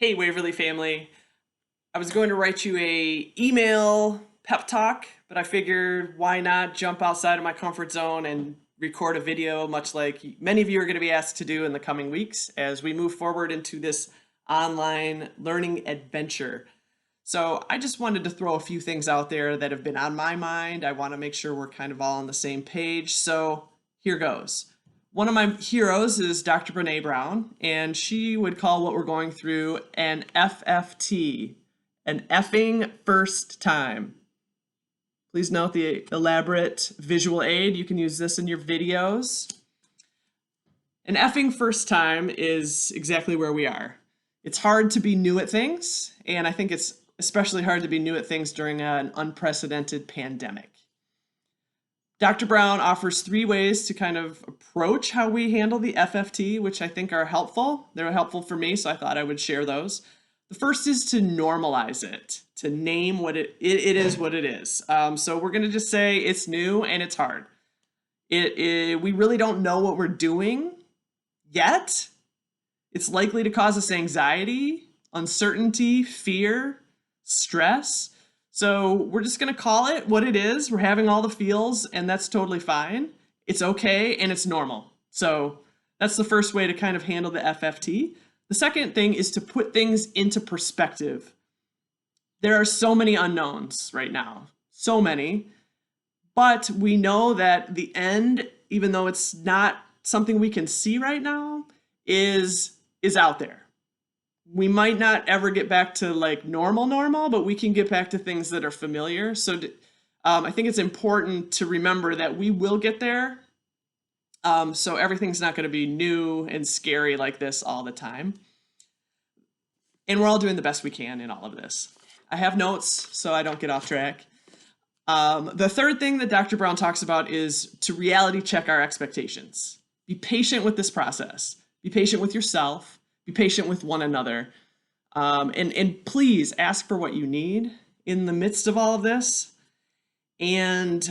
Hey Waverly family. I was going to write you a email pep talk, but I figured why not jump outside of my comfort zone and record a video, much like many of you are going to be asked to do in the coming weeks as we move forward into this online learning adventure. So I just wanted to throw a few things out there that have been on my mind. I want to make sure we're kind of all on the same page. So here goes. One of my heroes is Dr. Brene Brown, and she would call what we're going through an FFT, an effing first time. Please note the elaborate visual aid. You can use this in your videos. An effing first time is exactly where we are. It's hard to be new at things, and I think it's especially hard to be new at things during an unprecedented pandemic. Dr. Brown offers 3 ways to kind of approach how we handle the FFT, which I think are helpful. They're helpful for me, so I thought I would share those. The first is to normalize it, to name what it is what it is. So we're going to just say it's new and it's hard. We really don't know what we're doing yet. It's likely to cause us anxiety, uncertainty, fear, stress. So we're just going to call it what it is. We're having all the feels, and that's totally fine. It's okay, and it's normal. So that's the first way to kind of handle the FFT. The second thing is to put things into perspective. There are so many unknowns right now, so many, but we know that the end, even though it's not something we can see right now, is out there. We might not ever get back to like normal, but we can get back to things that are familiar. So I think it's important to remember that we will get there. So everything's not going to be new and scary like this all the time. And we're all doing the best we can in all of this. I have notes so I don't get off track. The third thing that Dr. Brown talks about is to reality check our expectations. Be patient with this process. Be patient with yourself. Be patient with one another. And please ask for what you need in the midst of all of this. And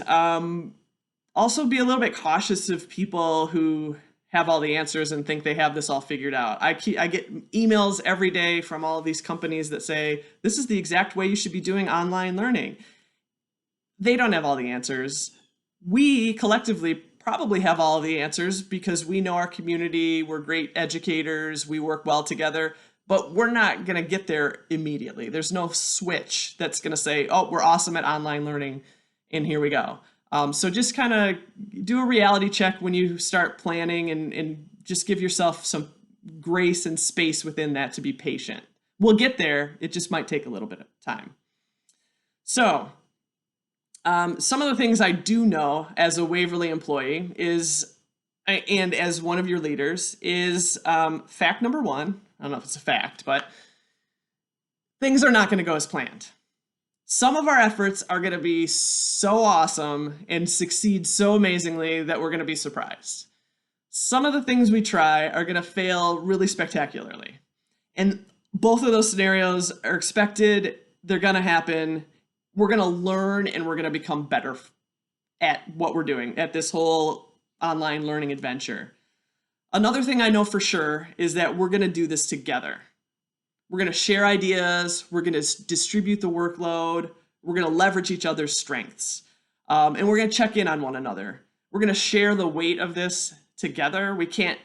also be a little bit cautious of people who have all the answers and think they have this all figured out. I get emails every day from all of these companies that say, this is the exact way you should be doing online learning. They don't have all the answers. We collectively probably have all the answers because we know our community, we're great educators, we work well together, but we're not going to get there immediately. There's no switch that's going to say, oh, we're awesome at online learning, and here we go. So just kind of do a reality check when you start planning and just give yourself some grace and space within that to be patient. We'll get there. It just might take a little bit of time. So some of the things I do know as a Waverly employee is, and as one of your leaders, is fact number 1. I don't know if it's a fact, but things are not going to go as planned. Some of our efforts are going to be so awesome and succeed so amazingly that we're going to be surprised. Some of the things we try are going to fail really spectacularly. And both of those scenarios are expected. They're going to happen. We're going to learn and we're going to become better at what we're doing, at this whole online learning adventure. Another thing I know for sure is that we're going to do this together. We're going to share ideas. We're going to distribute the workload. We're going to leverage each other's strengths. And we're going to check in on one another. We're going to share the weight of this together. We can't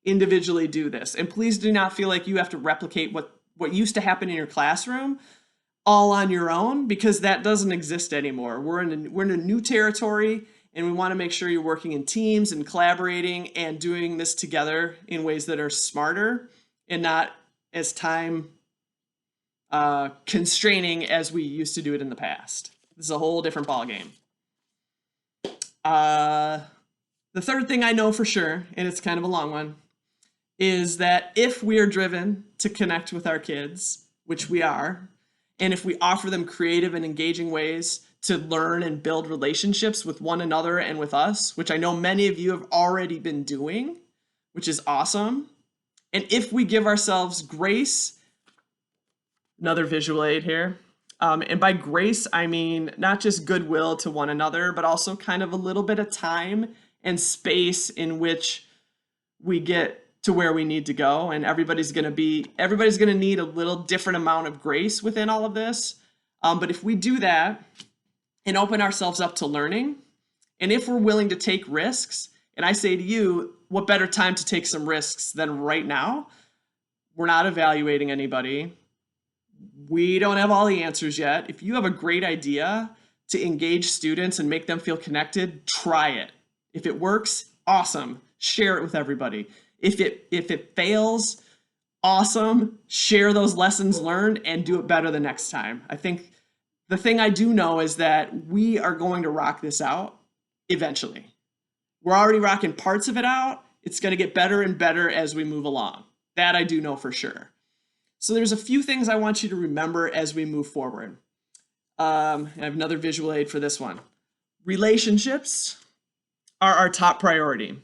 individually do this. And please do not feel like you have to replicate what used to happen in your classroom all on your own, because that doesn't exist anymore. We're in a new territory, and we want to make sure you're working in teams and collaborating and doing this together in ways that are smarter and not as time constraining as we used to do it in the past. This is a whole different ballgame. The third thing I know for sure, and it's kind of a long one, is that if we are driven to connect with our kids, which we are, and if we offer them creative and engaging ways to learn and build relationships with one another and with us, which I know many of you have already been doing, which is awesome. And if we give ourselves grace, another visual aid here, and by grace, I mean not just goodwill to one another, but also kind of a little bit of time and space in which we get to where we need to go, and everybody's going to need a little different amount of grace within all of this. But if we do that and open ourselves up to learning, and if we're willing to take risks, and I say to you, what better time to take some risks than right now? We're not evaluating anybody. We don't have all the answers yet. If you have a great idea to engage students and make them feel connected, try it. If it works, awesome. Share it with everybody. If it fails, awesome. Share those lessons learned and do it better the next time. I think the thing I do know is that we are going to rock this out eventually. We're already rocking parts of it out. It's going to get better and better as we move along. That I do know for sure. So there's a few things I want you to remember as we move forward. I have another visual aid for this one. Relationships are our top priority.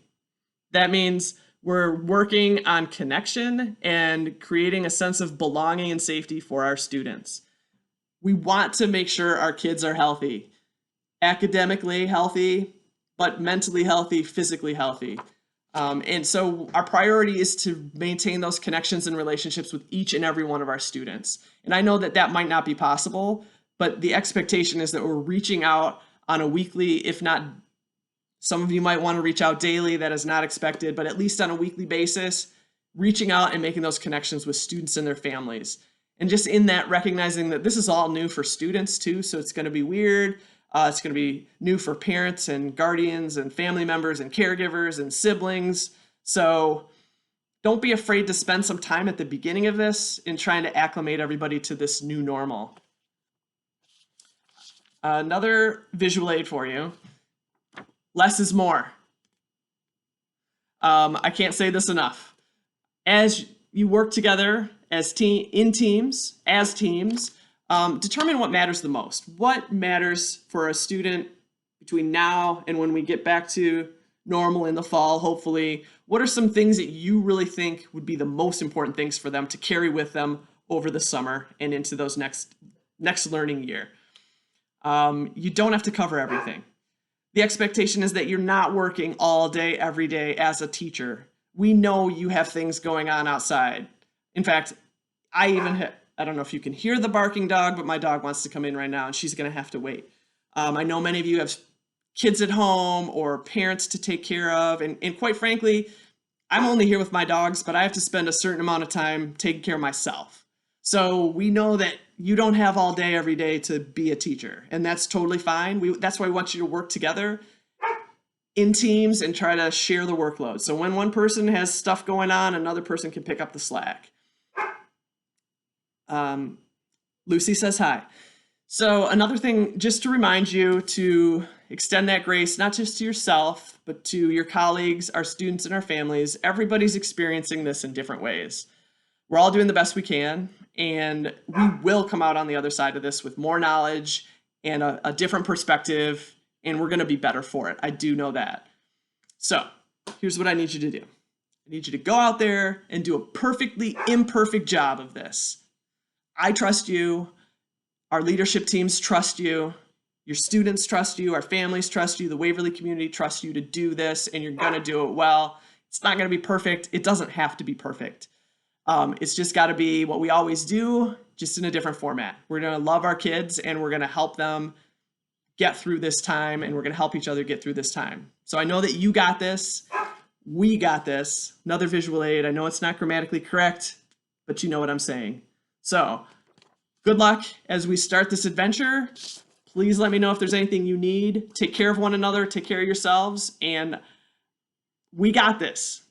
That means we're working on connection and creating a sense of belonging and safety for our students. We want to make sure our kids are healthy, academically healthy, but mentally healthy, physically healthy. And so our priority is to maintain those connections and relationships with each and every one of our students. And I know that that might not be possible, but the expectation is that we're reaching out on a weekly, if not, some of you might want to reach out daily. That is not expected, but at least on a weekly basis, reaching out and making those connections with students and their families. And just in that, recognizing that this is all new for students too, so it's going to be weird. It's going to be new for parents and guardians and family members and caregivers and siblings. So don't be afraid to spend some time at the beginning of this in trying to acclimate everybody to this new normal. Another visual aid for you. Less is more. I can't say this enough. As you work together as teams, determine what matters the most. What matters for a student between now and when we get back to normal in the fall, hopefully? What are some things that you really think would be the most important things for them to carry with them over the summer and into those next learning year? You don't have to cover everything. The expectation is that you're not working all day, every day as a teacher. We know you have things going on outside. In fact, I don't know if you can hear the barking dog, but my dog wants to come in right now and she's going to have to wait. I know many of you have kids at home or parents to take care of. And quite frankly, I'm only here with my dogs, but I have to spend a certain amount of time taking care of myself. So we know that you don't have all day, every day to be a teacher, and that's totally fine. That's why we want you to work together in teams and try to share the workload. So when one person has stuff going on, another person can pick up the slack. Lucy says hi. So another thing, just to remind you to extend that grace, not just to yourself, but to your colleagues, our students, and our families. Everybody's experiencing this in different ways. We're all doing the best we can, and we will come out on the other side of this with more knowledge and a different perspective, and we're going to be better for it. I do know that. So here's what I need you to do. I need you to go out there and do a perfectly imperfect job of this. I trust you. Our leadership teams trust you. Your students trust you. Our families trust you. The Waverly community trusts you to do this, and you're going to do it well. It's not going to be perfect. It doesn't have to be perfect. It's just got to be what we always do, just in a different format. We're going to love our kids, and we're going to help them get through this time, and we're going to help each other get through this time. So I know that you got this. We got this. Another visual aid. I know it's not grammatically correct, but you know what I'm saying. So good luck as we start this adventure. Please let me know if there's anything you need. Take care of one another. Take care of yourselves. And we got this.